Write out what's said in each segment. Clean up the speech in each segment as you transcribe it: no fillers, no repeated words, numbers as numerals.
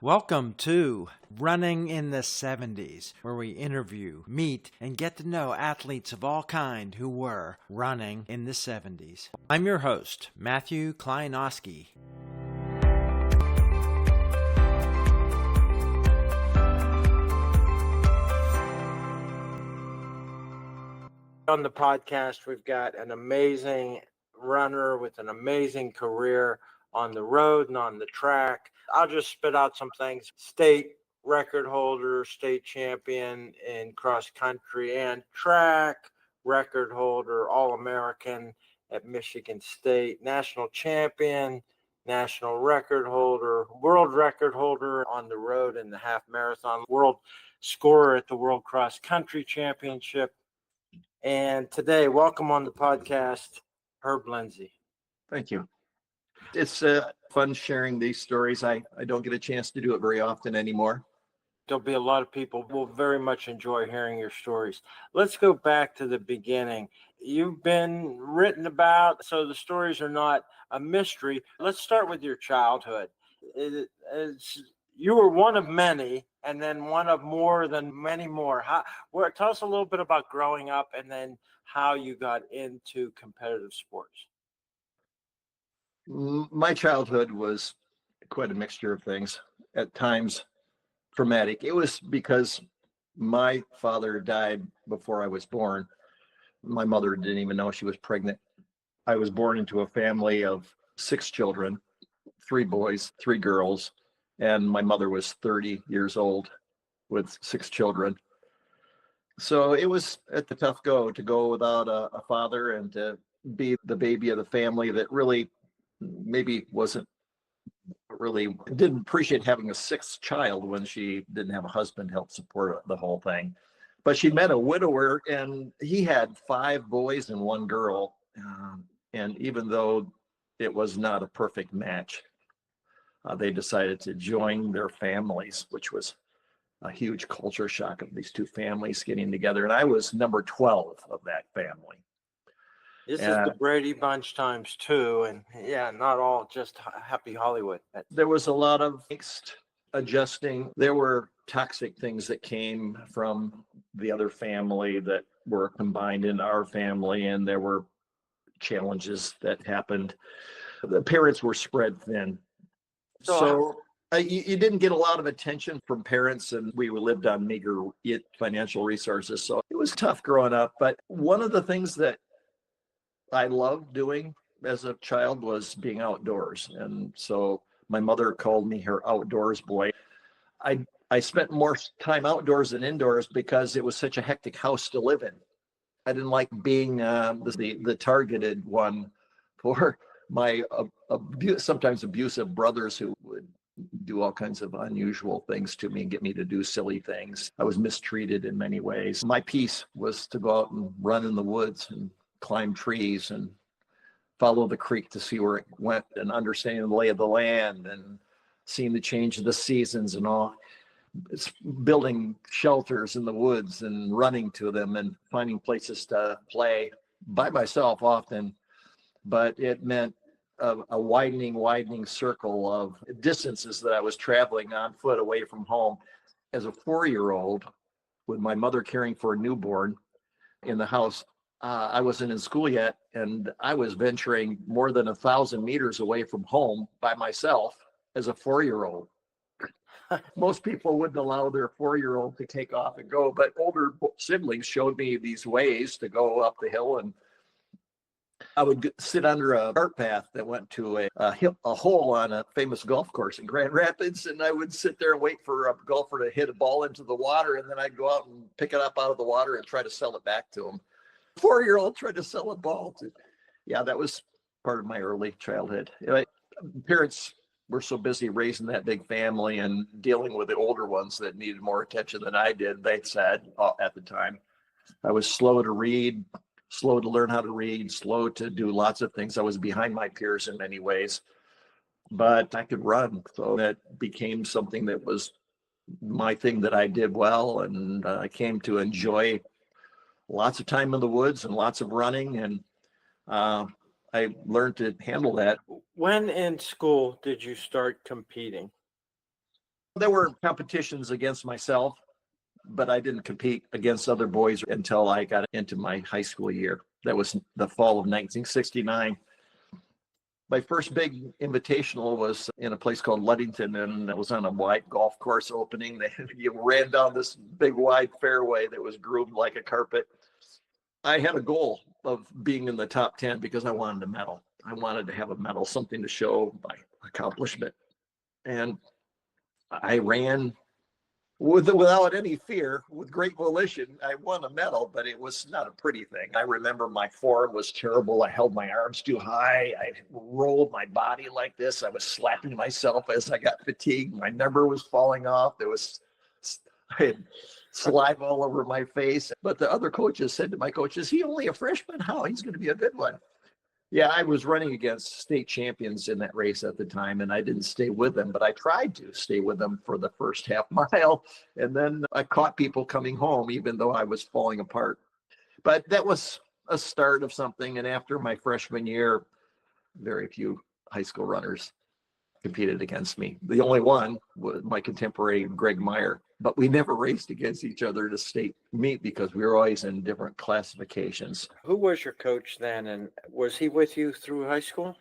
Welcome to Running in the 70s, where we interview, meet, and get to know athletes of all kind who were running in the 70s. I'm your host, Matthew Kleinowski. On the podcast, we've got an amazing runner with an amazing career on the road and on the track. I'll just spit out some things. State record holder, state champion in cross country and track, record holder, All American at Michigan State, national champion, national record holder, world record holder on the road in the half marathon, world scorer at the World Cross Country Championship. And today, welcome on the podcast, Herb Lindsay. Thank you. It's fun sharing these stories. I don't get a chance to do it very often anymore. There'll be a lot of people who will very much enjoy hearing your stories. Let's go back to the beginning. You've been written about, so the stories are not a mystery. Let's start with your childhood. You were one of many, and then one of more than many more. Tell us a little bit about growing up and then how you got into competitive sports. My childhood was quite a mixture of things, at times traumatic. It was because my father died before I was born. My mother didn't even know she was pregnant. I was born into a family of 6 children, 3 boys, 3 girls, and my mother was 30 years old with 6 children. So it was a tough go to go without a father and to be the baby of the family that really didn't appreciate having a 6th child when she didn't have a husband to help support the whole thing. But she met a widower, and he had 5 boys and 1 girl. And even though it was not a perfect match, they decided to join their families, which was a huge culture shock of these 2 families getting together. And I was number 12 of that family. This is the Brady Bunch times 2, and yeah, not all just happy Hollywood. There was a lot of adjusting. There were toxic things that came from the other family that were combined in our family, and there were challenges that happened. The parents were spread thin. So you didn't get a lot of attention from parents, and we lived on meager financial resources. So it was tough growing up. But one of the things that I loved doing as a child was being outdoors. And so my mother called me her outdoors boy. I spent more time outdoors than indoors because it was such a hectic house to live in. I didn't like being the targeted one for my sometimes abusive brothers who would do all kinds of unusual things to me and get me to do silly things. I was mistreated in many ways. My peace was to go out and run in the woods and climb trees and follow the creek to see where it went, and understanding the lay of the land and seeing the change of the seasons and all. It's building shelters in the woods and running to them and finding places to play by myself often. But it meant a widening circle of distances that I was traveling on foot away from home. As a 4-year-old, with my mother caring for a newborn in the house, I wasn't in school yet, and I was venturing more than 1,000 meters away from home by myself as a 4-year-old. Most people wouldn't allow their 4-year-old to take off and go, but older siblings showed me these ways to go up the hill, and I would sit under a cart path that went to a hole on a famous golf course in Grand Rapids, and I would sit there and wait for a golfer to hit a ball into the water, and then I'd go out and pick it up out of the water and try to sell it back to him. 4-year-old tried to sell a ball to. Yeah, that was part of my early childhood. Parents were so busy raising that big family and dealing with the older ones that needed more attention than I did, they said at the time. I was slow to read, slow to learn how to read, slow to do lots of things. I was behind my peers in many ways, but I could run. So that became something that was my thing that I did well, and I came to enjoy lots of time in the woods and lots of running, and I learned to handle that. When in school did you start competing? There were competitions against myself, but I didn't compete against other boys until I got into my high school year. That was the fall of 1969. My first big invitational was in a place called Ludington, and it was on a wide golf course opening. You ran down this big wide fairway that was groomed like a carpet. I had a goal of being in the top 10 because I wanted a medal. I wanted to have a medal, something to show my accomplishment. And I ran without any fear, with great volition. I won a medal, but it was not a pretty thing. I remember my form was terrible. I held my arms too high. I rolled my body like this. I was slapping myself as I got fatigued. My number was falling off. I had saliva all over my face. But the other coaches said to my coach, "Is he only a freshman? How? He's going to be a good one." Yeah, I was running against state champions in that race at the time, and I didn't stay with them, but I tried to stay with them for the first half mile. And then I caught people coming home, even though I was falling apart. But that was a start of something. And after my freshman year, very few high school runners competed against me. The only one was my contemporary, Greg Meyer. But we never raced against each other to state meet because we were always in different classifications. Who was your coach then, and was he with you through high school?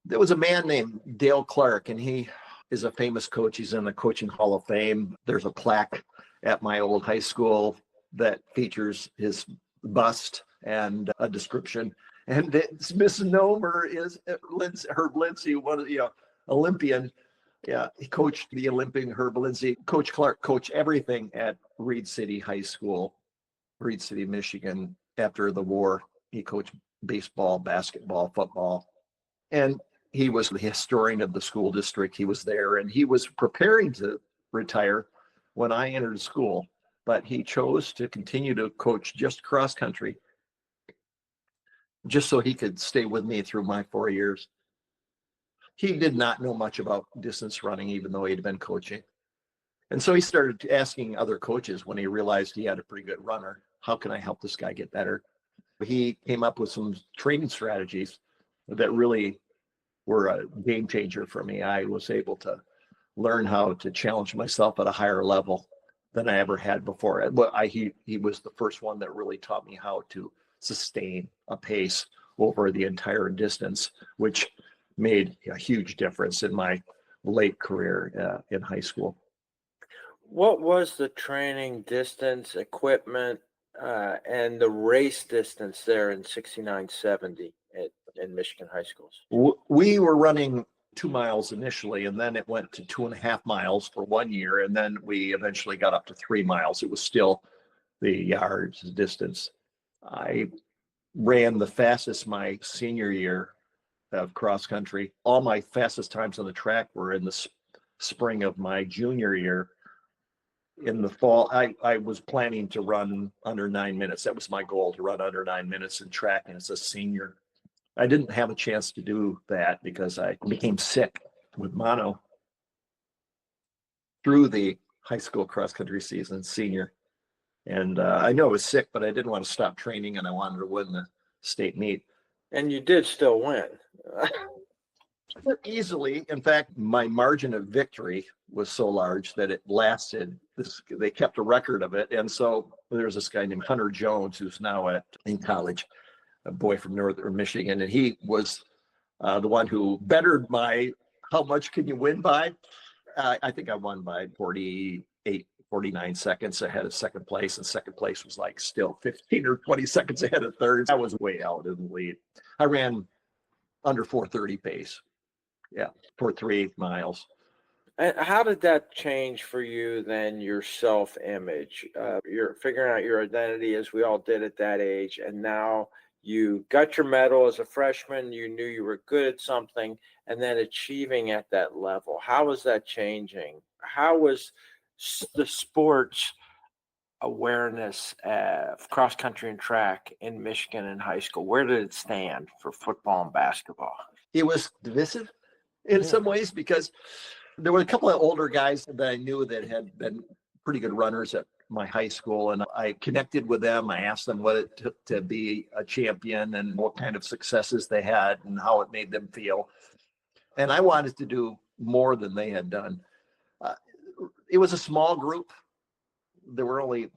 There was a man named Dale Clark, and he is a famous coach. He's in the Coaching Hall of Fame. There's a plaque at my old high school that features his bust and a description. And its misnomer is Herb Lindsay, one of the Olympian. Yeah, he coached the Olympian Herb Lindsay. Coach Clark coached everything at Reed City High School, Reed City, Michigan. After the war, he coached baseball, basketball, football. And he was the historian of the school district. He was there, and he was preparing to retire when I entered school. But he chose to continue to coach just cross country, just so he could stay with me through my 4 years. He did not know much about distance running, even though he'd been coaching. And so he started asking other coaches when he realized he had a pretty good runner, how can I help this guy get better? He came up with some training strategies that really were a game changer for me. I was able to learn how to challenge myself at a higher level than I ever had before. He was the first one that really taught me how to sustain a pace over the entire distance, which made a huge difference in my late career in high school. What was the training distance, equipment, and the race distance there in 69-70 in Michigan high schools? We were running 2 miles initially, and then it went to 2.5 miles for 1 year. And then we eventually got up to 3 miles. It was still the yards distance. I ran the fastest my senior year of cross country. All my fastest times on the track were in the spring of my junior year. In the fall, I was planning to run under 9 minutes. That was my goal, to run under 9 minutes in track, and as a senior. I didn't have a chance to do that because I became sick with mono through the high school cross country season, senior. And I know I was sick, but I didn't want to stop training, and I wanted to win the state meet. And you did still win. Easily. In fact, my margin of victory was so large that it lasted. They kept a record of it. And so there's this guy named Hunter Jones, who's now in college, a boy from northern Michigan. And he was the one who bettered my, how much can you win by? I think I won by 49 seconds ahead of second place. And second place was like still 15 or 20 seconds ahead of third. I was way out in the lead. I ran under 4:30 pace. Yeah, for 3 miles. And how did that change for you then, your self-image? You're figuring out your identity, as we all did at that age, and now you got your medal as a freshman, you knew you were good at something, and then achieving at that level. How was that changing? How was the sports awareness of cross country and track in Michigan in high school? Where did it stand for football and basketball? It was divisive in some ways, because there were a couple of older guys that I knew that had been pretty good runners at my high school, and I connected with them. I asked them what it took to be a champion and what kind of successes they had and how it made them feel. And I wanted to do more than they had done. it was a small group. There were only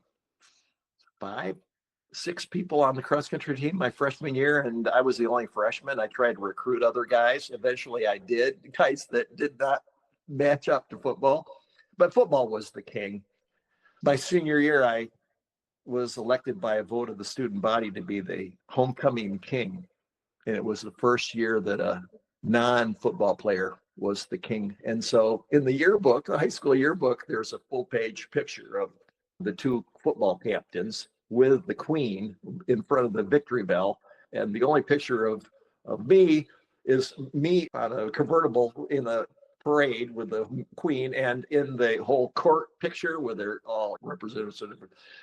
6 people on the cross country team my freshman year, and I was the only freshman. I tried to recruit other guys. Eventually I did, guys that did not match up to football, but football was the king. My senior year, I was elected by a vote of the student body to be the homecoming king. And it was the first year that a non-football player was the king. And so in the yearbook, the high school yearbook, there's a full page picture of the 2 football captains with the queen in front of the victory bell. And the only picture of me is me on a convertible in a parade with the queen, and in the whole court picture where they're all representatives.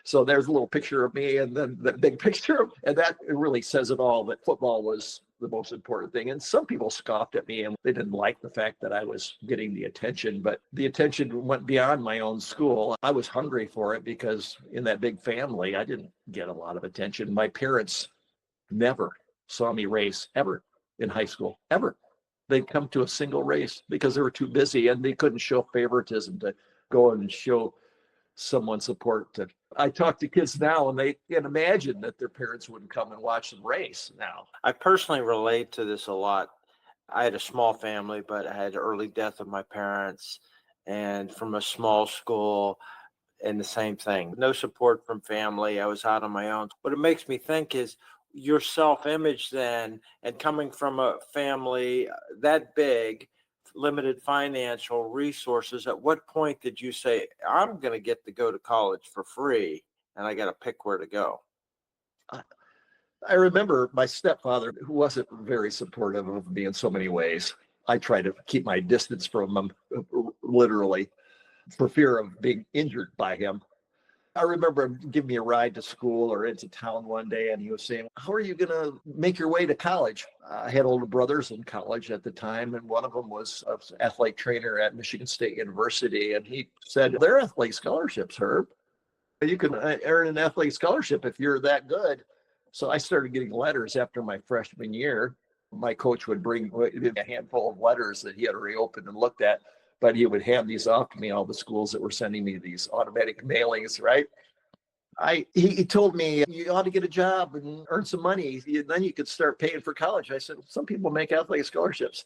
So there's a little picture of me, and then the big picture, and that really says it all, that football was the most important thing. And some people scoffed at me, and they didn't like the fact that I was getting the attention, but the attention went beyond my own school. I was hungry for it because in that big family, I didn't get a lot of attention. My parents never saw me race ever in high school, ever. They'd come to a single race because they were too busy, and they couldn't show favoritism to go and show someone support. I talk to kids now, and they can imagine that their parents wouldn't come and watch them race now. I personally relate to this a lot. I had a small family, but I had the early death of my parents, and from a small school, and the same thing. No support from family. I was out on my own. What it makes me think is your self-image then, and coming from a family that big, limited financial resources, at what point did you say, I'm going to get to go to college for free and I got to pick where to go? I remember my stepfather, who wasn't very supportive of me in so many ways. I tried to keep my distance from him, literally, for fear of being injured by him. I remember him giving me a ride to school or into town one day, and he was saying, how are you going to make your way to college? I had older brothers in college at the time, and one of them was an athletic trainer at Michigan State University. And he said, there are athletic scholarships, Herb. You can earn an athletic scholarship if you're that good. So I started getting letters after my freshman year. My coach would bring a handful of letters that he had already opened and looked at, but he would hand these off to me, all the schools that were sending me these automatic mailings, right? He told me, you ought to get a job and earn some money. Then you could start paying for college. I said, some people make athletic scholarships.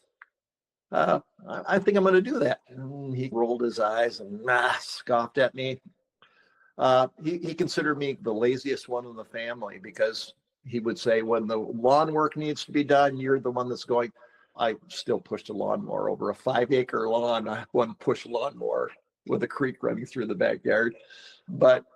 I think I'm going to do that. And he rolled his eyes and scoffed at me. He considered me the laziest one in the family because he would say, when the lawn work needs to be done, you're the one that's going. I still pushed a lawnmower over a 5-acre lawn. I wouldn't push a lawnmower with a creek running through the backyard. But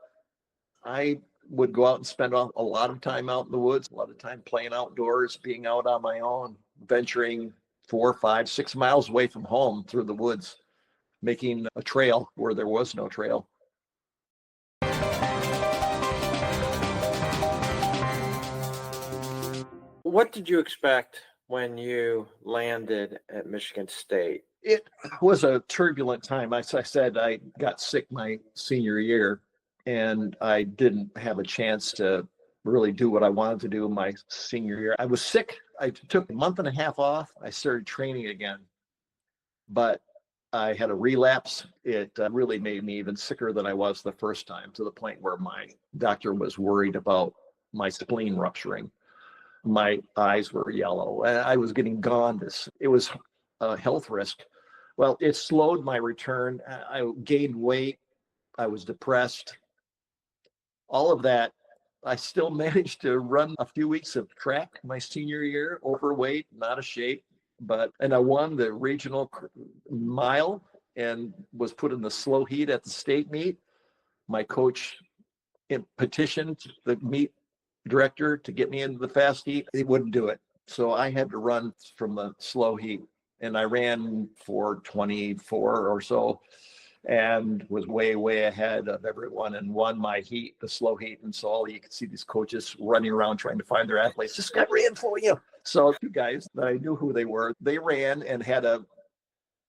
I would go out and spend a lot of time out in the woods, a lot of time playing outdoors, being out on my own, venturing 4, 5, 6 miles away from home through the woods, making a trail where there was no trail. What did you expect when you landed at Michigan State? It was a turbulent time. As I said, I got sick my senior year, and I didn't have a chance to really do what I wanted to do my senior year. I was sick. I took a month and a half off. I started training again, but I had a relapse. It really made me even sicker than I was the first time, to the point where my doctor was worried about my spleen rupturing. My eyes were yellow, and I was getting jaundice. It was a health risk. Well, it slowed my return. I gained weight. I was depressed. All of that. I still managed to run a few weeks of track my senior year, overweight, not out of shape, and I won the regional mile and was put in the slow heat at the state meet. My coach petitioned the meet director to get me into the fast heat. He wouldn't do it. So I had to run from the slow heat, and I ran for 24 or so and was way, way ahead of everyone and won my heat, the slow heat. And so all you could see these coaches running around trying to find their athletes. This guy ran for you. So 2 guys that I knew who they were, they ran and had a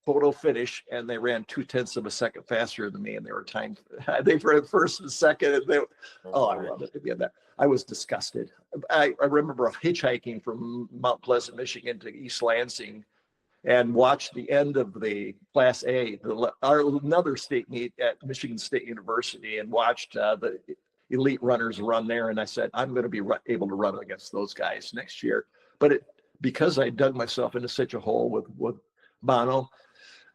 photo finish, and they ran 0.2 of a second faster than me, and they were timed. They ran first and second, and I loved it. Yeah, I was disgusted. I remember hitchhiking from Mount Pleasant, Michigan to East Lansing, and watched the end of the Class A, another state meet at Michigan State University, and watched the elite runners run there. And I said, I'm going to be able to run against those guys next year. But because I dug myself into such a hole with Bono,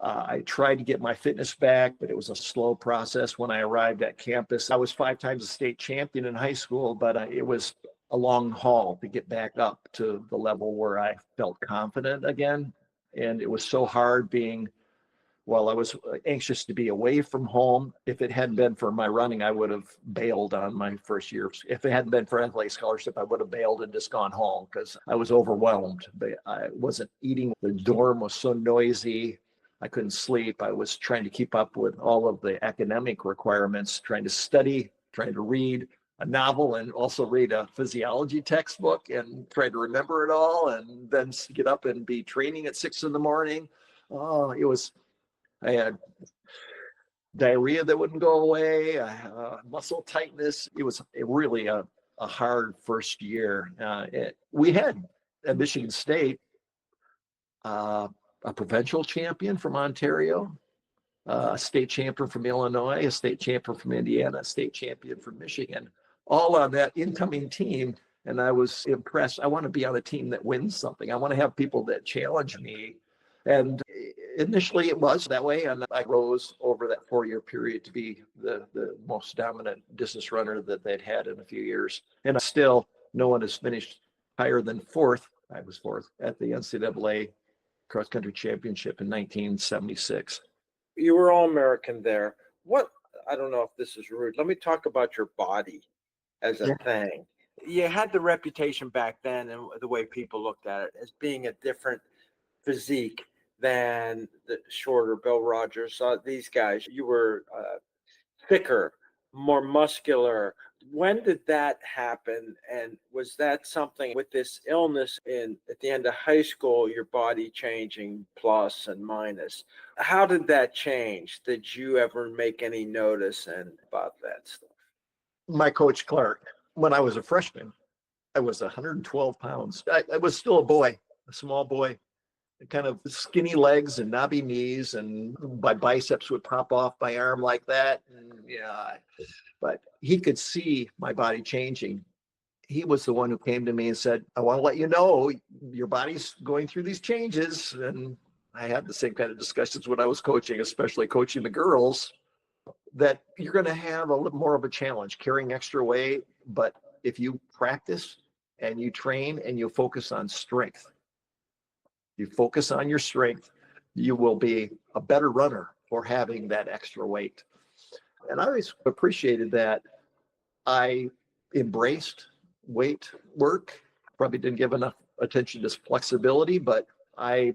I tried to get my fitness back, but it was a slow process when I arrived at campus. I was 5 times a state champion in high school, but it was a long haul to get back up to the level where I felt confident again. And it was so hard I was anxious to be away from home. If it hadn't been for my running, I would have bailed on my first year. If it hadn't been for athletic scholarship, I would have bailed and just gone home because I was overwhelmed. I wasn't eating. The dorm was so noisy. I couldn't sleep. I was trying to keep up with all of the academic requirements, trying to study, trying to read a novel and also read a physiology textbook and try to remember it all, and then get up and be training at 6 a.m. Oh, I had diarrhea that wouldn't go away, muscle tightness. It was really a hard first year. We had at Michigan State a provincial champion from Ontario, a state champion from Illinois, a state champion from Indiana, a state champion from Michigan, all on that incoming team. And I was impressed. I want to be on a team that wins something. I want to have people that challenge me. And initially it was that way. And I rose over that 4-year period to be the most dominant distance runner that they'd had in a few years. And still, no one has finished higher than 4th. I was 4th at the NCAA cross country championship in 1976. You were All American there. I don't know if this is rude. Let me talk about your body as a thing. You had the reputation back then, and the way people looked at it, as being a different physique than the shorter Bill Rogers. These guys, you were thicker, more muscular. When did that happen? And was that something with this illness at the end of high school, your body changing plus and minus? How did that change? Did you ever make any notice about that stuff? My coach, Clark, when I was a freshman, I was 112 pounds. I was still a boy, a small boy, kind of skinny legs and knobby knees, and my biceps would pop off my arm like that. And but he could see my body changing. He was the one who came to me and said, I want to let you know your body's going through these changes. And I had the same kind of discussions when I was coaching, especially coaching the girls, that you're going to have a little more of a challenge carrying extra weight. But if you practice and you train and you focus on strength, you focus on your strength, you will be a better runner for having that extra weight. And I always appreciated that. I embraced weight work, probably didn't give enough attention to flexibility, but I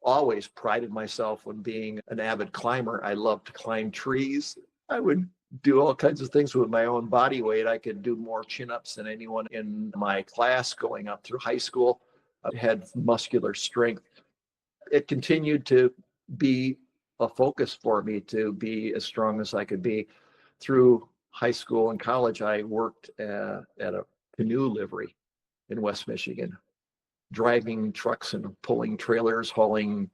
always prided myself on being an avid climber. I loved to climb trees. I would do all kinds of things with my own body weight. I could do more chin-ups than anyone in my class going up through high school. I had muscular strength. It continued to be a focus for me to be as strong as I could be. Through high school and college, I worked at a canoe livery in West Michigan, driving trucks and pulling trailers, hauling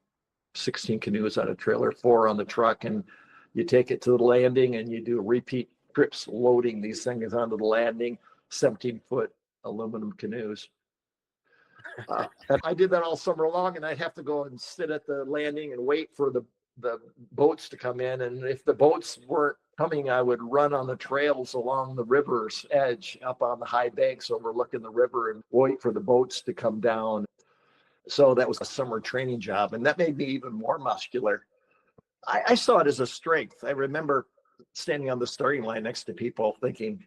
16 canoes on a trailer, 4 on the truck, and you take it to the landing and you do repeat trips loading these things onto the landing, 17-foot aluminum canoes. And I did that all summer long, and I'd have to go and sit at the landing and wait for the boats to come in. And if the boats weren't coming, I would run on the trails along the river's edge up on the high banks overlooking the river and wait for the boats to come down. So that was a summer training job, and that made me even more muscular. I saw it as a strength. I remember standing on the starting line next to people thinking,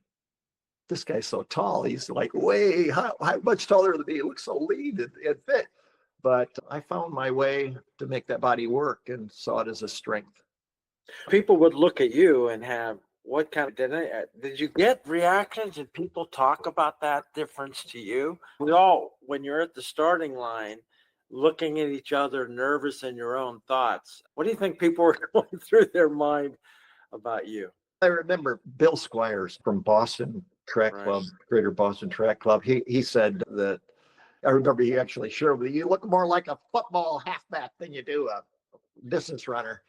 this guy's so tall. He's like how much taller than me. He looks so lean and fit. But I found my way to make that body work and saw it as a strength. People would look at you and have, what kind of, did you get reactions? Did people talk about that difference to you? We all, when you're at the starting line, looking at each other, nervous in your own thoughts, what do you think people were going through their mind about you? I remember Bill Squires from Boston Track Club, Greater Boston Track Club. He said that I remember he actually shared with me, you look more like a football halfback than you do a distance runner.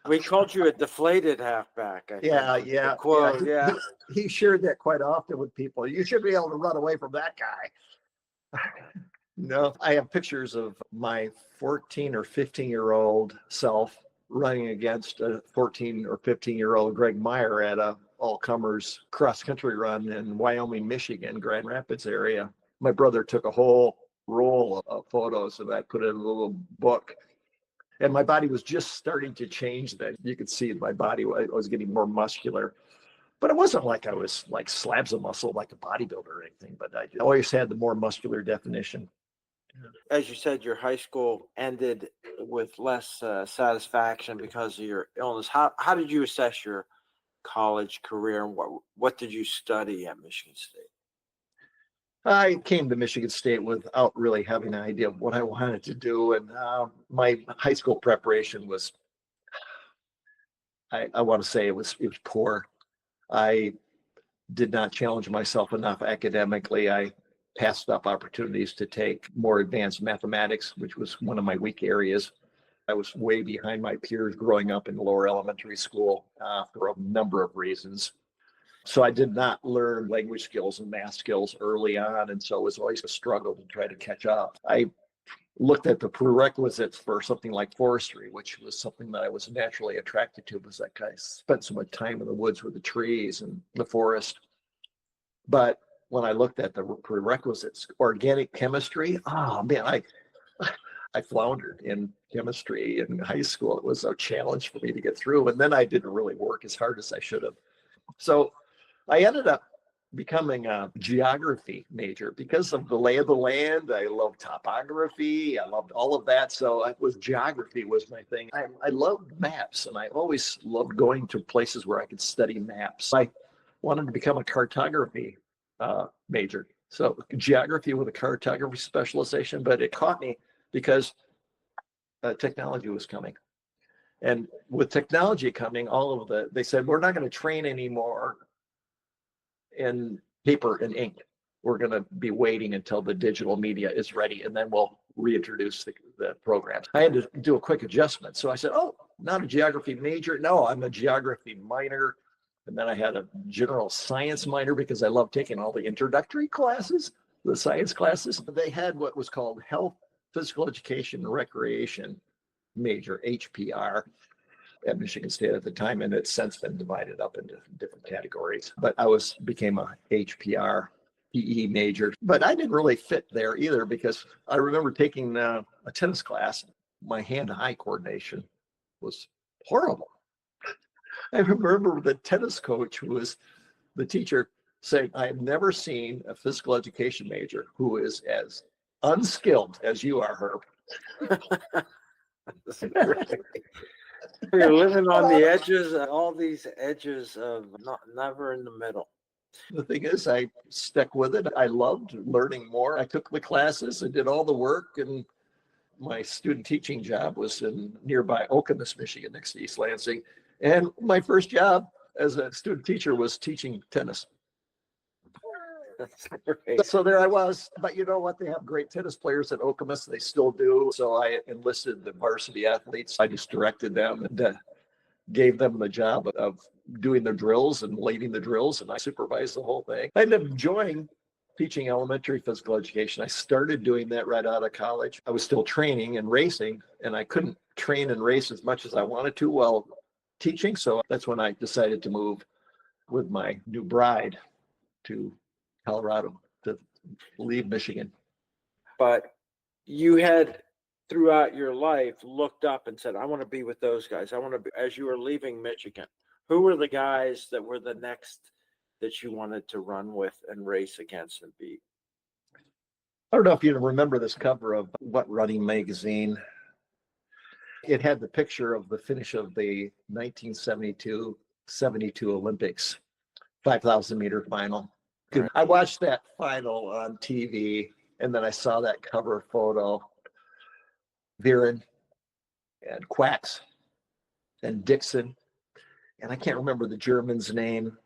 We called you a deflated halfback, I think. Yeah. Quote, yeah. He shared that quite often with people. You should be able to run away from that guy. No, I have pictures of my 14 or 15-year-old self running against a 14 or 15-year-old Greg Meyer at a all-comers cross-country run in Wyoming, Michigan, Grand Rapids area. My brother took a whole roll of photos of that, put it in a little book. And my body was just starting to change then. You could see my body, I was getting more muscular. But it wasn't like I was like slabs of muscle like a bodybuilder or anything, but I always had the more muscular definition. As you said, your high school ended with less satisfaction because of your illness. How did you assess your college career, and what did you study at Michigan State? I came to Michigan State without really having an idea of what I wanted to do. And my high school preparation was, I want to say it was poor. I did not challenge myself enough academically. I passed up opportunities to take more advanced mathematics, which was one of my weak areas. I was way behind my peers growing up in lower elementary school for a number of reasons. So I did not learn language skills and math skills early on. And so it was always a struggle to try to catch up. I looked at the prerequisites for something like forestry, which was something that I was naturally attracted to because I spent so much time in the woods with the trees and the forest. But when I looked at the prerequisites, organic chemistry, oh man, I floundered in chemistry in high school. It was a challenge for me to get through. And then I didn't really work as hard as I should have. So I ended up becoming a geography major because of the lay of the land. I loved topography. I loved all of that. So geography was my thing. I loved maps, and I always loved going to places where I could study maps. I wanted to become a cartography major. So geography with a cartography specialization, but it caught me because technology was coming. And with technology coming, they said, we're not going to train anymore in paper and ink. We're going to be waiting until the digital media is ready, and then we'll reintroduce the programs. I had to do a quick adjustment. So I said, oh, not a geography major. No, I'm a geography minor. And then I had a general science minor because I loved taking all the introductory classes, the science classes. They had what was called health, physical education, and recreation major, HPR, at Michigan State at the time, and it's since been divided up into different categories. But I became a HPR PE major, but I didn't really fit there either because I remember taking a tennis class. My hand-eye coordination was horrible. I remember the tennis coach, who was the teacher, saying, I have never seen a physical education major who is as unskilled as you are, Herb. You're living on the edges, all these edges of never in the middle. The thing is, I stuck with it. I loved learning more. I took the classes, I did all the work, and my student teaching job was in nearby Okemos, Michigan, next to East Lansing. And my first job as a student teacher was teaching tennis. That's great. So there I was. But you know what? They have great tennis players at Okemos. They still do. So I enlisted the varsity athletes. I just directed them and gave them the job of doing the drills and leading the drills. And I supervised the whole thing. I ended up enjoying teaching elementary physical education. I started doing that right out of college. I was still training and racing, and I couldn't train and race as much as I wanted to while teaching. So that's when I decided to move with my new bride to Colorado, to leave Michigan. But you had throughout your life looked up and said, I want to be with those guys. I want to be, as you were leaving Michigan, who were the guys that were the next that you wanted to run with and race against and beat? I don't know if you remember this cover of What Running magazine. It had the picture of the finish of the 1972 Olympics 5,000 meter final. Right. I watched that final on TV, and then I saw that cover photo. Viren and Quacks and Dixon, and I can't remember the German's name.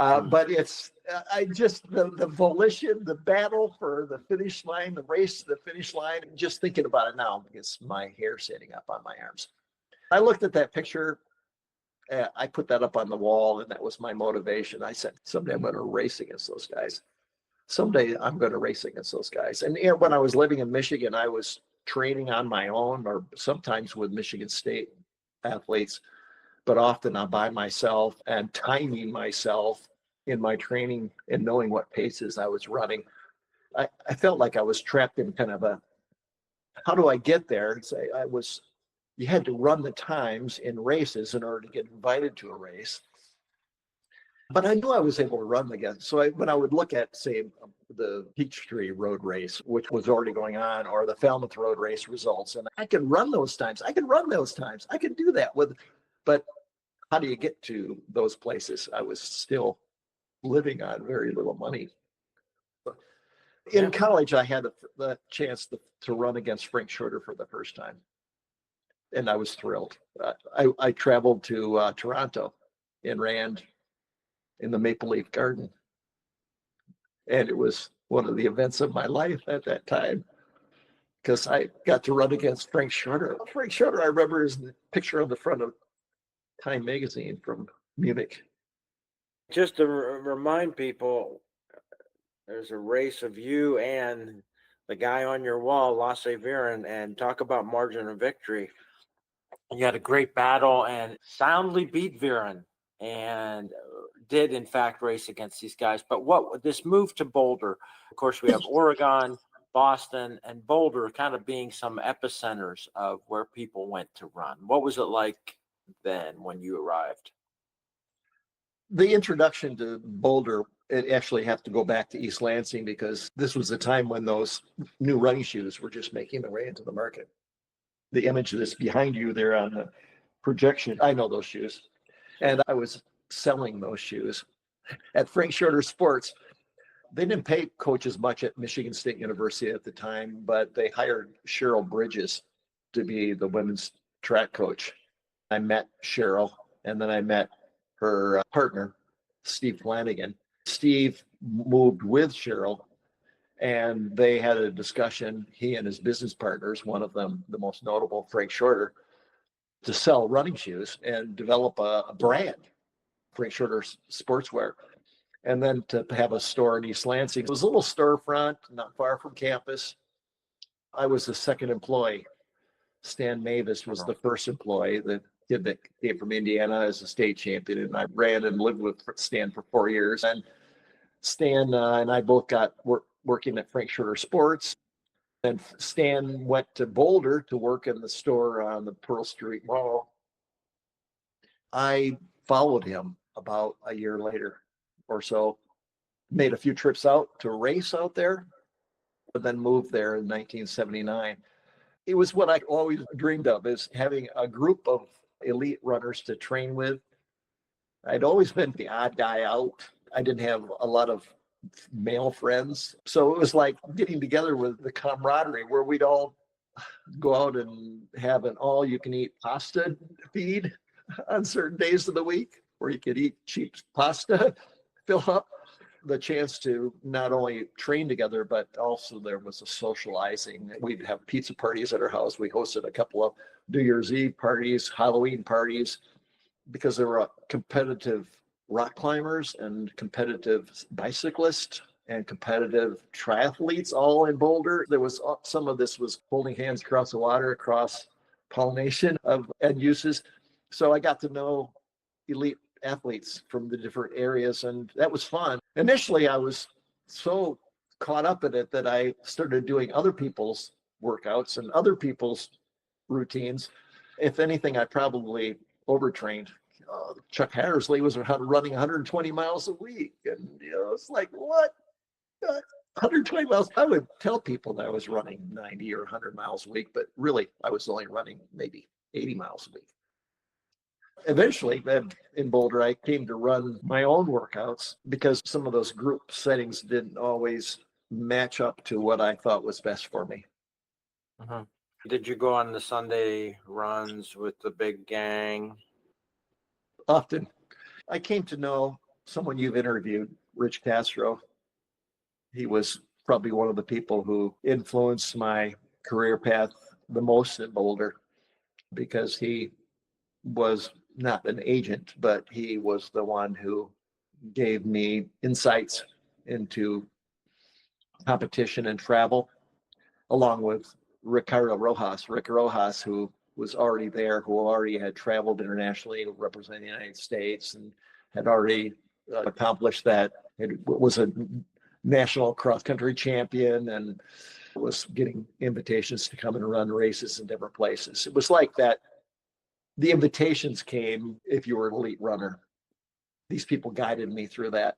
But it's, I just, the volition, the battle for the finish line, the race to the finish line, just thinking about it now gets my hair standing up on my arms. I looked at that picture. I put that up on the wall, and that was my motivation. I said, someday I'm going to race against those guys. Someday I'm going to race against those guys. And when I was living in Michigan, I was training on my own, or sometimes with Michigan State athletes, but often I'm by myself and timing myself in my training and knowing what paces I was running. I felt like I was trapped in kind of a, how do I get there? You had to run the times in races in order to get invited to a race. But I knew I was able to run again. So when I would look at, say, the Peachtree Road Race, which was already going on, or the Falmouth Road Race results, and I could run those times. I could do that but how do you get to those places? I was still living on very little money. In college, I had the chance to run against Frank Shorter for the first time. And I was thrilled. I traveled to Toronto and ran in the Maple Leaf Garden. And it was one of the events of my life at that time, because I got to run against Frank Shorter. Frank Shorter, I remember his picture on the front of Time magazine from Munich. Just to remind people, there's a race of you and the guy on your wall, Lasse Viren, and talk about margin of victory. You had a great battle and soundly beat Viren, and did in fact race against these guys. But what this move to Boulder, of course, we have Oregon, Boston, and Boulder kind of being some epicenters of where people went to run. What was it like then when you arrived? The introduction to Boulder, it actually have to go back to East Lansing, because this was the time when those new running shoes were just making their way into the market. The image that's behind you there on the projection, I know those shoes. And I was selling those shoes at Frank Shorter Sports. They didn't pay coaches much at Michigan State University at the time, but they hired Cheryl Bridges to be the women's track coach. I met Cheryl, and then I met her partner, Steve Flanagan. Steve moved with Cheryl, and they had a discussion, he and his business partners, one of them, the most notable, Frank Shorter, to sell running shoes and develop a brand, Frank Shorter Sportswear. And then to have a store in East Lansing. It was a little storefront, not far from campus. I was the second employee. Stan Mavis was the first employee. The kid that came from Indiana as a state champion. And I ran and lived with Stan for 4 years. And Stan and I both got working at Frank Shorter Sports. And Stan went to Boulder to work in the store on the Pearl Street Mall. I followed him about a year later or so, made a few trips out to race out there, but then moved there in 1979. It was what I always dreamed of, is having a group of elite runners to train with. I'd always been the odd guy out. I didn't have a lot of male friends. So it was like getting together with the camaraderie where we'd all go out and have an all-you-can-eat pasta feed on certain days of the week, where you could eat cheap pasta, fill up. The chance to not only train together, but also there was a socializing. We'd have pizza parties at our house. We hosted a couple of New Year's Eve parties, Halloween parties, because there were competitive rock climbers and competitive bicyclists and competitive triathletes all in Boulder. There was some of this was holding hands across the water, across pollination of end uses. So I got to know elite athletes from the different areas, and that was fun. Initially, I was so caught up in it that I started doing other people's workouts and other people's routines. If anything, I probably overtrained. Chuck Hattersley was running 120 miles a week, and it's like, what? 120 miles? I would tell people that I was running 90 or 100 miles a week, but really, I was only running maybe 80 miles a week. Eventually, in Boulder, I came to run my own workouts because some of those group settings didn't always match up to what I thought was best for me. Uh-huh. Did you go on the Sunday runs with the big gang? Often. I came to know someone you've interviewed, Rich Castro. He was probably one of the people who influenced my career path the most in Boulder, because he was not an agent, but he was the one who gave me insights into competition and travel, along with Rick Rojas, who was already there, who already had traveled internationally representing the United States and had already accomplished that. It was a national cross-country champion and was getting invitations to come and run races in different places. It was like that. The invitations came if you were an elite runner. These people guided me through that.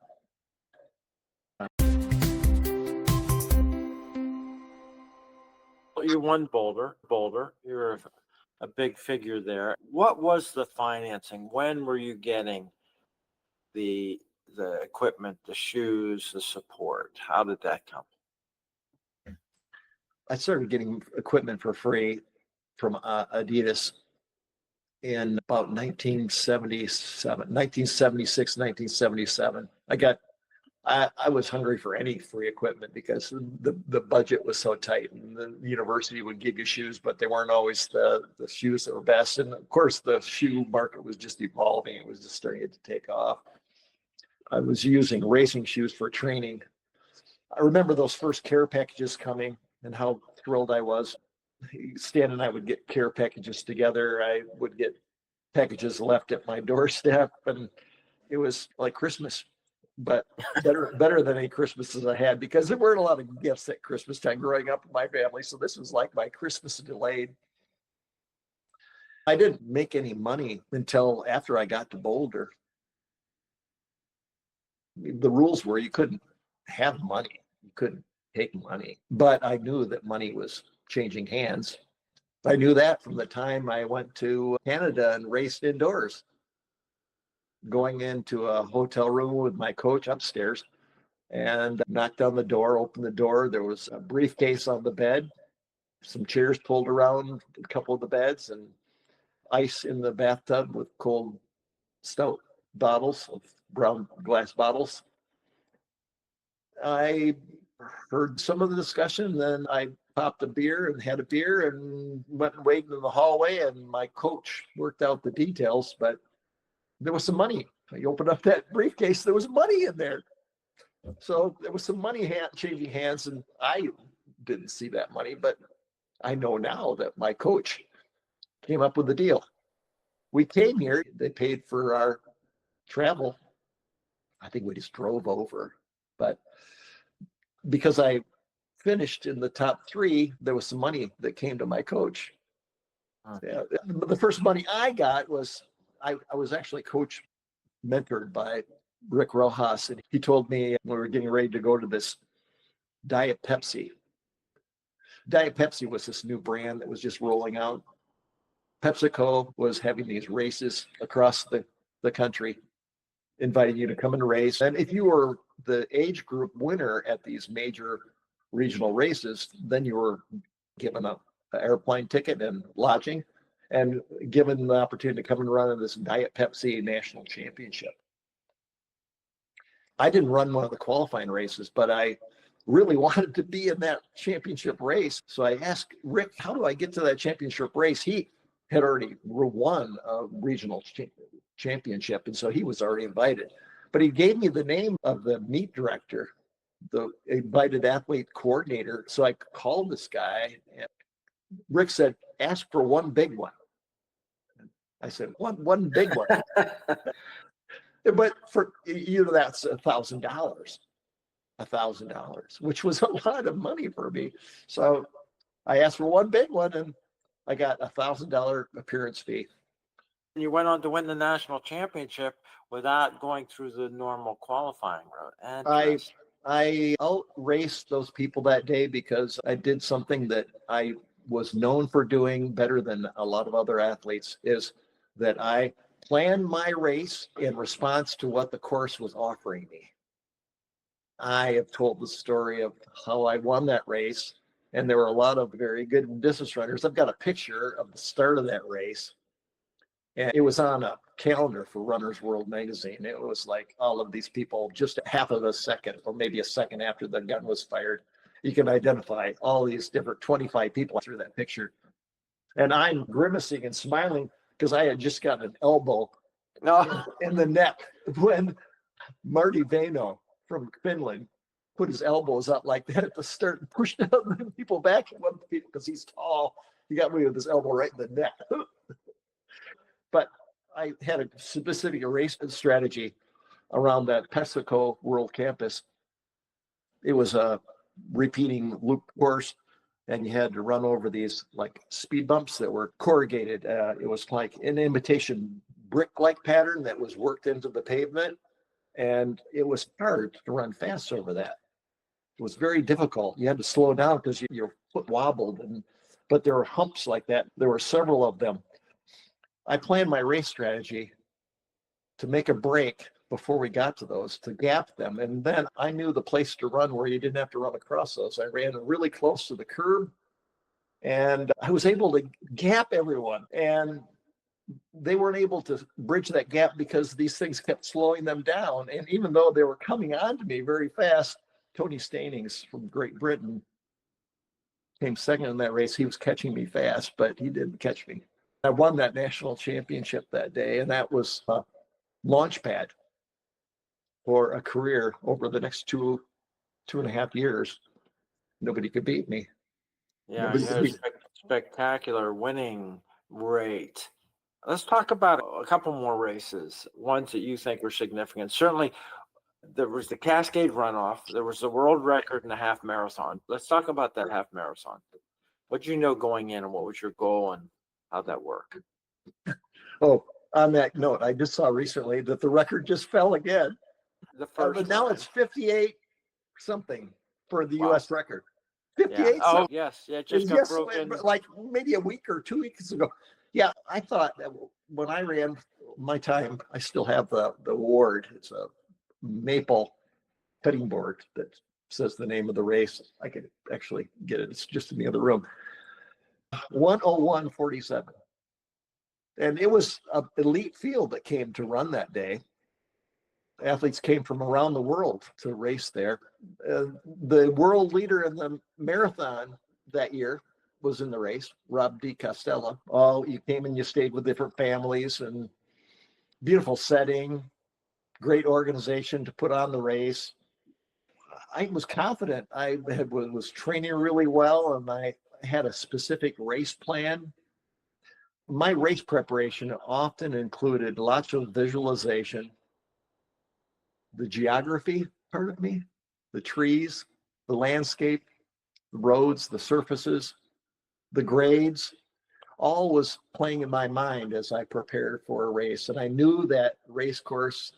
You won Boulder. You're a big figure there. What was the financing? When were you getting the equipment, the shoes, the support? How did that come? I started getting equipment for free from Adidas in about 1976, 1977. I was hungry for any free equipment because the budget was so tight, and the university would give you shoes, but they weren't always the shoes that were best. And of course, the shoe market was just evolving. It was just starting to take off. I was using racing shoes for training. I remember those first care packages coming and how thrilled I was. Stan and I would get care packages together. I would get packages left at my doorstep, and it was like Christmas, but better than any Christmases I had, because there weren't a lot of gifts at Christmas time growing up in my family. So this was like my Christmas delayed. I didn't make any money until after I got to Boulder. The rules were you couldn't have money, you couldn't take money, but I knew that money was changing hands. I knew that from the time I went to Canada and raced indoors, going into a hotel room with my coach upstairs, and knocked on the door, opened the door. There was a briefcase on the bed, some chairs pulled around a couple of the beds, and ice in the bathtub with cold stout bottles, of brown glass bottles. I heard some of the discussion, then I popped a beer and had a beer and went and waited in the hallway, and my coach worked out the details, but there was some money. I opened up that briefcase, there was money in there. So there was some money changing hands, and I didn't see that money, but I know now that my coach came up with the deal. We came here, they paid for our travel. I think we just drove over, but because I finished in the top 3, there was some money that came to my coach. Yeah, the first money I got was, I was actually coach mentored by Rick Rojas, and he told me when we were getting ready to go to this Diet Pepsi. Diet Pepsi was this new brand that was just rolling out. PepsiCo was having these races across the country, inviting you to come and race. And if you were the age group winner at these major regional races, then you were given an airplane ticket and lodging, and given the opportunity to come and run in this Diet Pepsi National Championship. I didn't run one of the qualifying races, but I really wanted to be in that championship race. So I asked Rick, how do I get to that championship race? He had already won a regional championship, and so he was already invited. But he gave me the name of the meet director, the invited athlete coordinator. So I called this guy, and Rick said, ask for one big one. I said, one big one. But for that's $1,000, which was a lot of money for me. So I asked for one big one, and I got $1,000 appearance fee. You went on to win the national championship without going through the normal qualifying route. And I out-raced those people that day because I did something that I was known for doing better than a lot of other athletes, is that I planned my race in response to what the course was offering me. I have told the story of how I won that race, and there were a lot of very good distance runners. I've got a picture of the start of that race. And it was on a calendar for Runner's World magazine. It was like all of these people, just half of a second or maybe a second after the gun was fired. You can identify all these different 25 people through that picture. And I'm grimacing and smiling because I had just gotten an elbow in the neck when Marty Vaino from Finland put his elbows up like that at the start and pushed people back because he's tall. He got me with his elbow right in the neck. But I had a specific race strategy around that Pesico World Campus. It was a repeating loop course, and you had to run over these like speed bumps that were corrugated. It was like an imitation brick-like pattern that was worked into the pavement, and it was hard to run fast over that. It was very difficult. You had to slow down because your foot wobbled, but there were humps like that. There were several of them. I planned my race strategy to make a break before we got to those, to gap them. And then I knew the place to run where you didn't have to run across those. I ran really close to the curb, and I was able to gap everyone. And they weren't able to bridge that gap because these things kept slowing them down. And even though they were coming on to me very fast, Tony Stanings from Great Britain came second in that race. He was catching me fast, but he didn't catch me. I won that national championship that day, and that was a launch pad for a career over the next two and a half years. Nobody could beat me. Yeah, you had a spectacular winning rate. Let's talk about a couple more races, ones that you think were significant. Certainly, there was the Cascade runoff. There was the world record in the half marathon. Let's talk about that half marathon. What did you know going in, and what was your goal, and how'd that work? Oh, on that note, I just saw recently that the record just fell again. The first, but now it's 58 something for the U.S. record. 58. Yeah. Oh, yes. Yeah, just got broken. Like maybe a week or 2 weeks ago. Yeah, I thought that when I ran my time, I still have the award. It's a maple cutting board that says the name of the race. I could actually get it. It's just in the other room. 1:01:47. And it was an elite field that came to run that day. Athletes came from around the world to race there. The world leader in the marathon that year was in the race, Rob D. Costello. Oh, you came and you stayed with different families, and beautiful setting, great organization to put on the race. I was confident. I was training really well, and I had a specific race plan. My race preparation often included lots of visualization, the geography part of me, the trees, the landscape, the roads, the surfaces, the grades, all was playing in my mind as I prepared for a race. And I knew that race course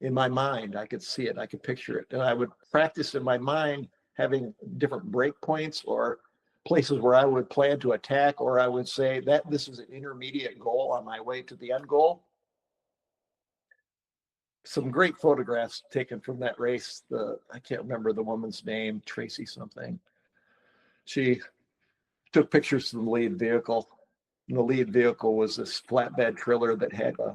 in my mind. I could see it, I could picture it. And I would practice in my mind having different break points or places where I would plan to attack, or I would say that this is an intermediate goal on my way to the end goal. Some great photographs taken from that race. I can't remember the woman's name, Tracy something. She took pictures of the lead vehicle. And the lead vehicle was this flatbed trailer that had a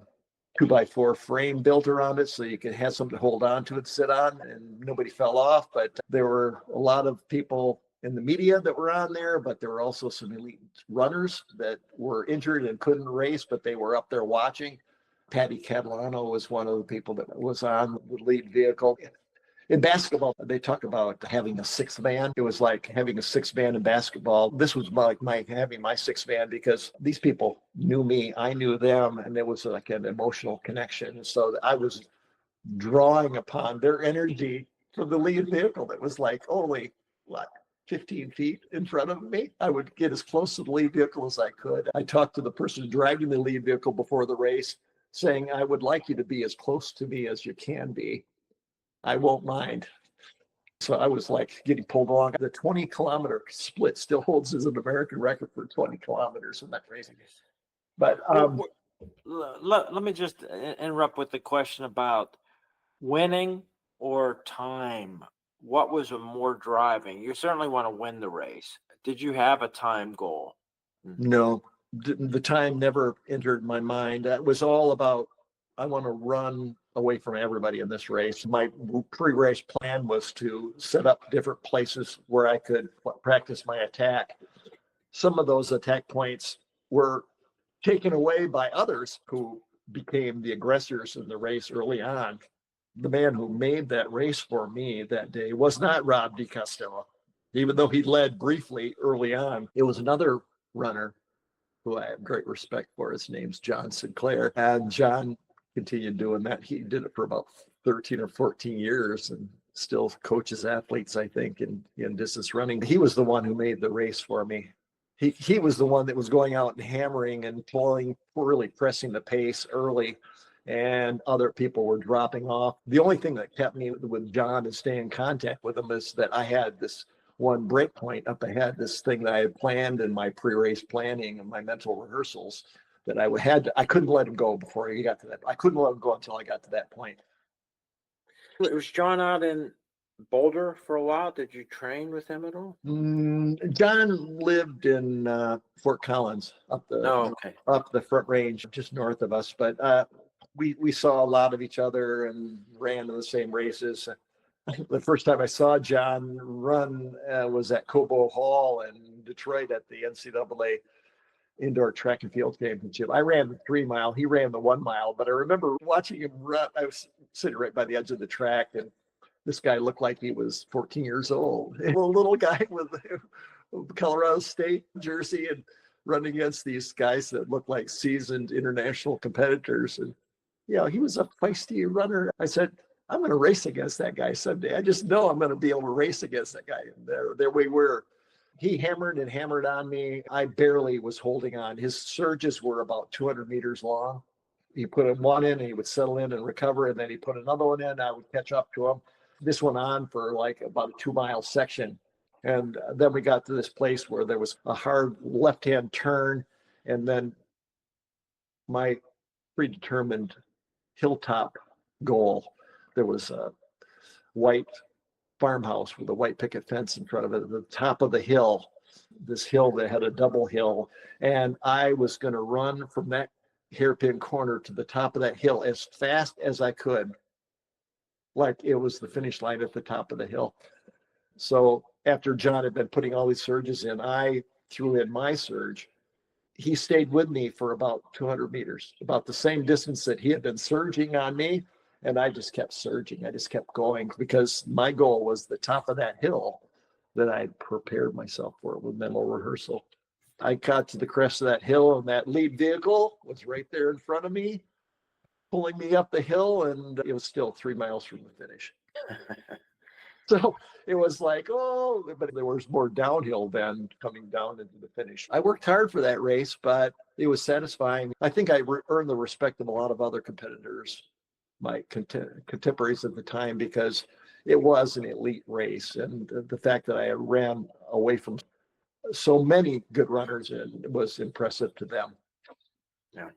2x4 frame built around it, so you could have something to hold on to and sit on, and nobody fell off. But there were a lot of people in the media that were on there, but there were also some elite runners that were injured and couldn't race, but they were up there watching. Patty Catalano was one of the people that was on the lead vehicle. In basketball, they talk about having a sixth man. It was like having a sixth man in basketball. This was like having my sixth man, because these people knew me, I knew them, and there was like an emotional connection. So I was drawing upon their energy from the lead vehicle that was like only, 15 feet in front of me. I would get as close to the lead vehicle as I could. I talked to the person driving the lead vehicle before the race, saying, I would like you to be as close to me as you can be. I won't mind. So I was like getting pulled along. The 20-kilometer split still holds as an American record for 20 kilometers. Isn't that crazy? But let me just interrupt with the question about winning or time. What was more driving? You certainly want to win the race. Did you have a time goal? No, the time never entered my mind. That was all about, I want to run away from everybody in this race. My pre-race plan was to set up different places where I could practice my attack. Some of those attack points were taken away by others who became the aggressors in the race early on. The man who made that race for me that day was not Rob DiCostello, even though he led briefly early on. It was another runner who I have great respect for. His name's John Sinclair. And John continued doing that. He did it for about 13 or 14 years and still coaches athletes, I think, in distance running. He was the one who made the race for me. He was the one that was going out and hammering and pulling, really pressing the pace early, and other people were dropping off. The only thing that kept me with John and staying in contact with him is that I had this one break point up ahead, this thing that I had planned in my pre-race planning and my mental rehearsals that I couldn't let him go before he got to that. I couldn't let him go until I got to that point. Was John out in Boulder for a while? Did you train with him at all? John lived in Fort Collins up the Front Range, just north of us. But we saw a lot of each other and ran in the same races. The first time I saw John run was at Cobo Hall in Detroit at the NCAA Indoor Track and Field Championship. I ran the 3 mile, he ran the 1 mile, but I remember watching him run. I was sitting right by the edge of the track, and this guy looked like he was 14 years old. A little guy with a Colorado State jersey and running against these guys that looked like seasoned international competitors. And, he was a feisty runner. I said, I'm going to race against that guy someday. I just know I'm going to be able to race against that guy. And there we were. He hammered and hammered on me. I barely was holding on. His surges were about 200 meters long. He put one in and he would settle in and recover. And then he put another one in. I would catch up to him. This went on for like about a 2 mile section. And then we got to this place where there was a hard left-hand turn. And then my predetermined hilltop goal, there was a white farmhouse with a white picket fence in front of it at the top of the hill, this hill that had a double hill. And I was going to run from that hairpin corner to the top of that hill as fast as I could, like it was the finish line at the top of the hill. So after John had been putting all these surges in, I threw in my surge. He stayed with me for about 200 meters, about the same distance that he had been surging on me. And I just kept surging. I just kept going because my goal was the top of that hill that I prepared myself for with mental rehearsal. I got to the crest of that hill and that lead vehicle was right there in front of me, pulling me up the hill, and it was still 3 miles from the finish. So it was like, but there was more downhill than coming down into the finish. I worked hard for that race, but it was satisfying. I think I earned the respect of a lot of other competitors, my contemporaries at the time, because it was an elite race. And the fact that I ran away from so many good runners was impressive to them. Yeah.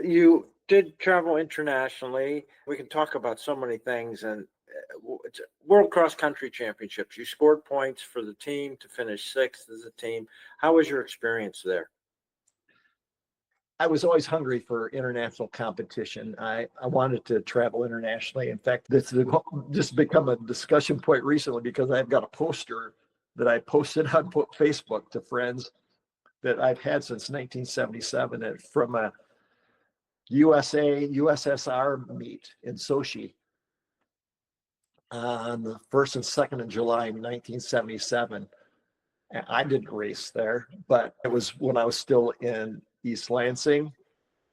You did travel internationally. We can talk about so many things, and it's World Cross Country Championships. You scored points for the team to finish 6th as a team. How was your experience there? I was always hungry for international competition. I wanted to travel internationally. In fact, this has just become a discussion point recently because I've got a poster that I posted on Facebook to friends that I've had since 1977 from a USSR meet in Sochi on the 1st and 2nd of July in 1977. And I didn't race there, but it was when I was still in East Lansing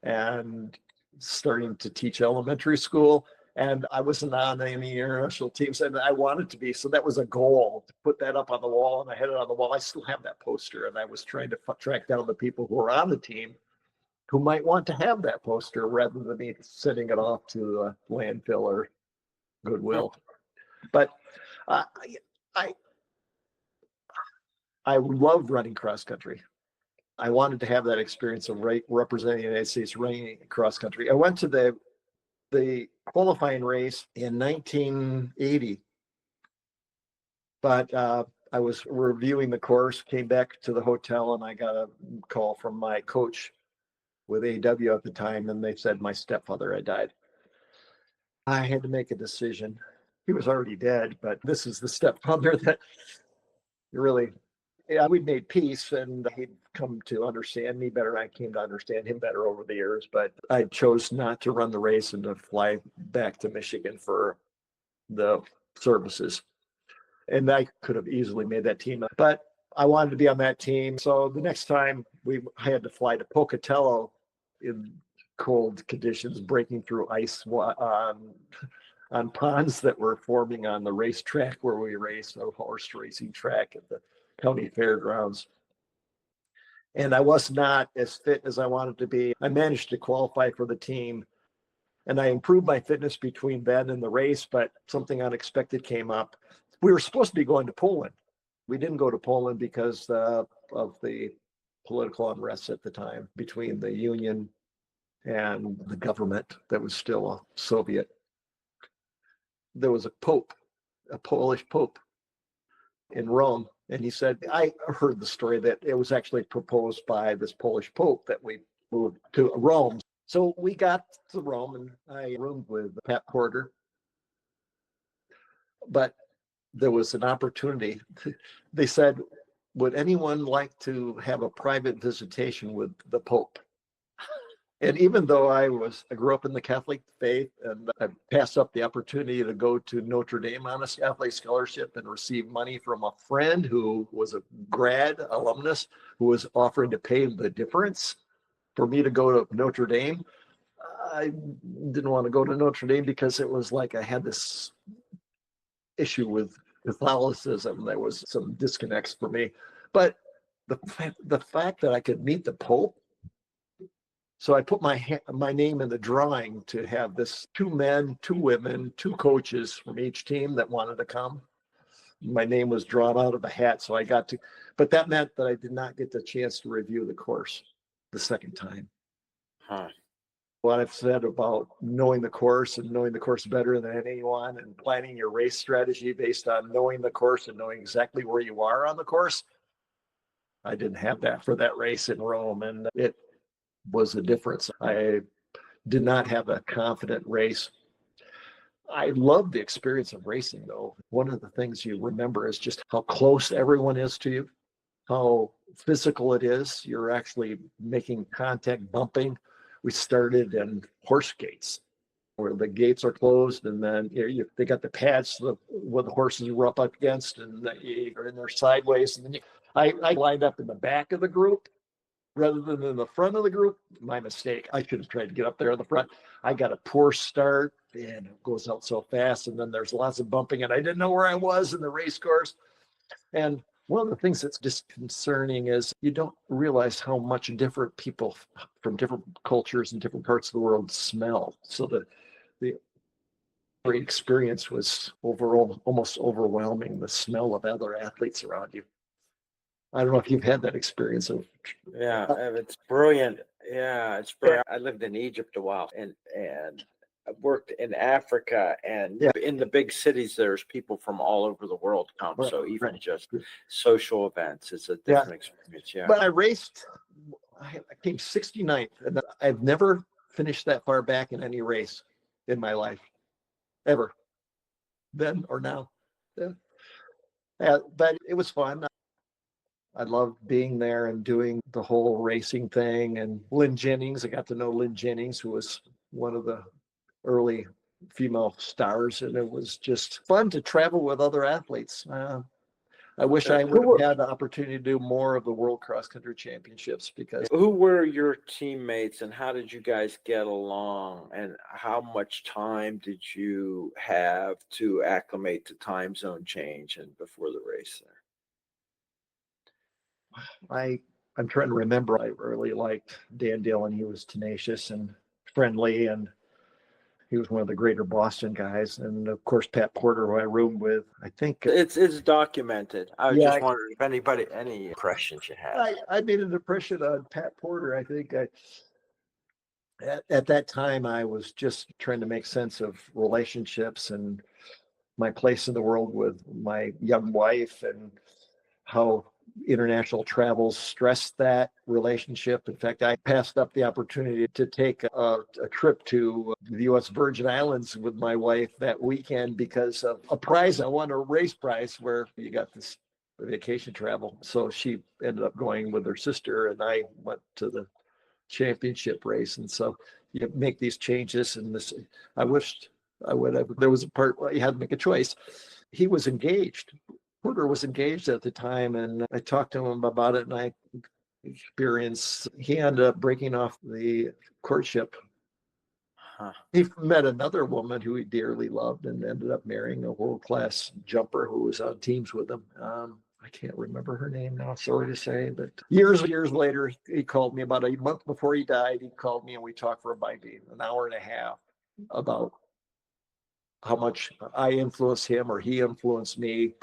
and starting to teach elementary school. And I wasn't on any international teams, and I wanted to be. So that was a goal, to put that up on the wall, and I had it on the wall. I still have that poster, and I was trying to track down the people who were on the team who might want to have that poster rather than me sending it off to landfill or Goodwill. But I loved running cross country. I wanted to have that experience of representing the United States running cross country. I went to the qualifying race in 1980, but I was reviewing the course, came back to the hotel, and I got a call from my coach with AW at the time, and they said my stepfather had died. I had to make a decision. He was already dead, but this is the stepfather that really, yeah, we made peace, and he'd come to understand me better. I came to understand him better over the years, but I chose not to run the race and to fly back to Michigan for the services. And I could have easily made that team, but I wanted to be on that team. So the next time I had to fly to Pocatello in cold conditions, breaking through ice on ponds that were forming on the racetrack where we raced, a horse racing track at the county fairgrounds. And I was not as fit as I wanted to be. I managed to qualify for the team, and I improved my fitness between then and the race, but something unexpected came up. We were supposed to be going to Poland. We didn't go to Poland because of the political unrest at the time between the Union and the government that was still a Soviet. There was a pope, a Polish pope in Rome. And he said, I heard the story that it was actually proposed by this Polish pope that we moved to Rome. So we got to Rome, and I roomed with Pat Porter. But there was an opportunity. They said, would anyone like to have a private visitation with the Pope? And even though I grew up in the Catholic faith, and I passed up the opportunity to go to Notre Dame on a Catholic scholarship and receive money from a friend who was a grad alumnus who was offering to pay the difference for me to go to Notre Dame, I didn't want to go to Notre Dame because it was like I had this issue with Catholicism. There was some disconnects for me. But the fact that I could meet the Pope, so I put my name in the drawing to have this 2 men, 2 women, 2 coaches from each team that wanted to come. My name was drawn out of a hat, so I got to, but that meant that I did not get the chance to review the course the second time. Huh. What I've said about knowing the course and knowing the course better than anyone and planning your race strategy based on knowing the course and knowing exactly where you are on the course, I didn't have that for that race in Rome, and it was the difference. I did not have a confident race. I love the experience of racing, though. One of the things you remember is just how close everyone is to you, how physical it is. You're actually making contact, bumping. We started in horse gates where the gates are closed, and then they got the pads where the horses were up against, and you're in there sideways. And then I lined up in the back of the group rather than in the front of the group. My mistake. I should have tried to get up there in the front. I got a poor start, and it goes out so fast, and then there's lots of bumping, and I didn't know where I was in the race course. And one of the things that's disconcerting is you don't realize how much different people from different cultures and different parts of the world smell. So the experience was overall almost overwhelming, the smell of other athletes around you. I don't know if you've had that experience of. Yeah, it's brilliant. Yeah, it's brilliant. I lived in Egypt a while, and I worked in Africa, and in the big cities, there's people from all over the world come. Right, So even right. just social events, it's a different experience. Yeah. But I raced, I came 69th, and I've never finished that far back in any race in my life, ever, then or now. But it was fun. I loved being there and doing the whole racing thing. And Lynn Jennings, I got to know Lynn Jennings, who was one of the early female stars, and it was just fun to travel with other athletes. I wish I would have had the opportunity to do more of the World Cross Country Championships. Because who were your teammates, and how did you guys get along, and how much time did you have to acclimate to time zone change and before the race there? I'm trying to remember. I really liked Dan Dillon. He was tenacious and friendly, and he was one of the greater Boston guys. And of course, Pat Porter, who I roomed with. I think it's documented. I was just wondering if any impressions you had. I made an impression on Pat Porter. I think at that time I was just trying to make sense of relationships and my place in the world with my young wife, and how international travel stressed that relationship. In fact, I passed up the opportunity to take a trip to the U.S. Virgin Islands with my wife that weekend because of a prize. I won a race prize where you got this vacation travel. So she ended up going with her sister, and I went to the championship race. And so you make these changes, and this, I wished I would have. There was a part where you had to make a choice. He was engaged. Porter was engaged at the time, and I talked to him about it, and I experienced he ended up breaking off the courtship. Huh. He met another woman who he dearly loved and ended up marrying a world-class jumper who was on teams with him. I can't remember her name now, sorry to say, but years later, he called me about a month before he died. He called me and we talked for maybe an hour and a half about how much I influenced him or he influenced me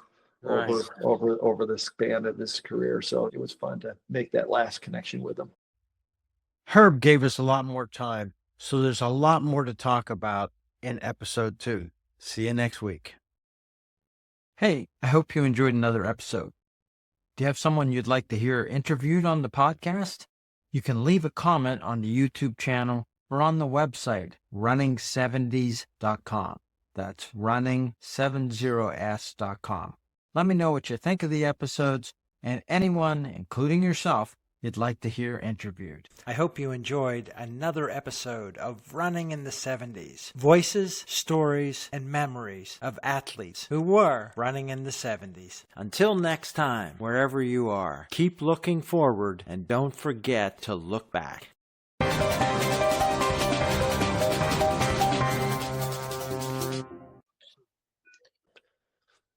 Nice. over the span of his career. So it was fun to make that last connection with him. Herb gave us a lot more time, so there's a lot more to talk about in episode 2. See you next week. Hey, I hope you enjoyed another episode. Do you have someone you'd like to hear interviewed on the podcast? You can leave a comment on the YouTube channel or on the website, running70s.com. That's running70s.com. Let me know what you think of the episodes and anyone, including yourself, you'd like to hear interviewed. I hope you enjoyed another episode of Running in the 70s. Voices, stories, and memories of athletes who were running in the 70s. Until next time, wherever you are, keep looking forward and don't forget to look back.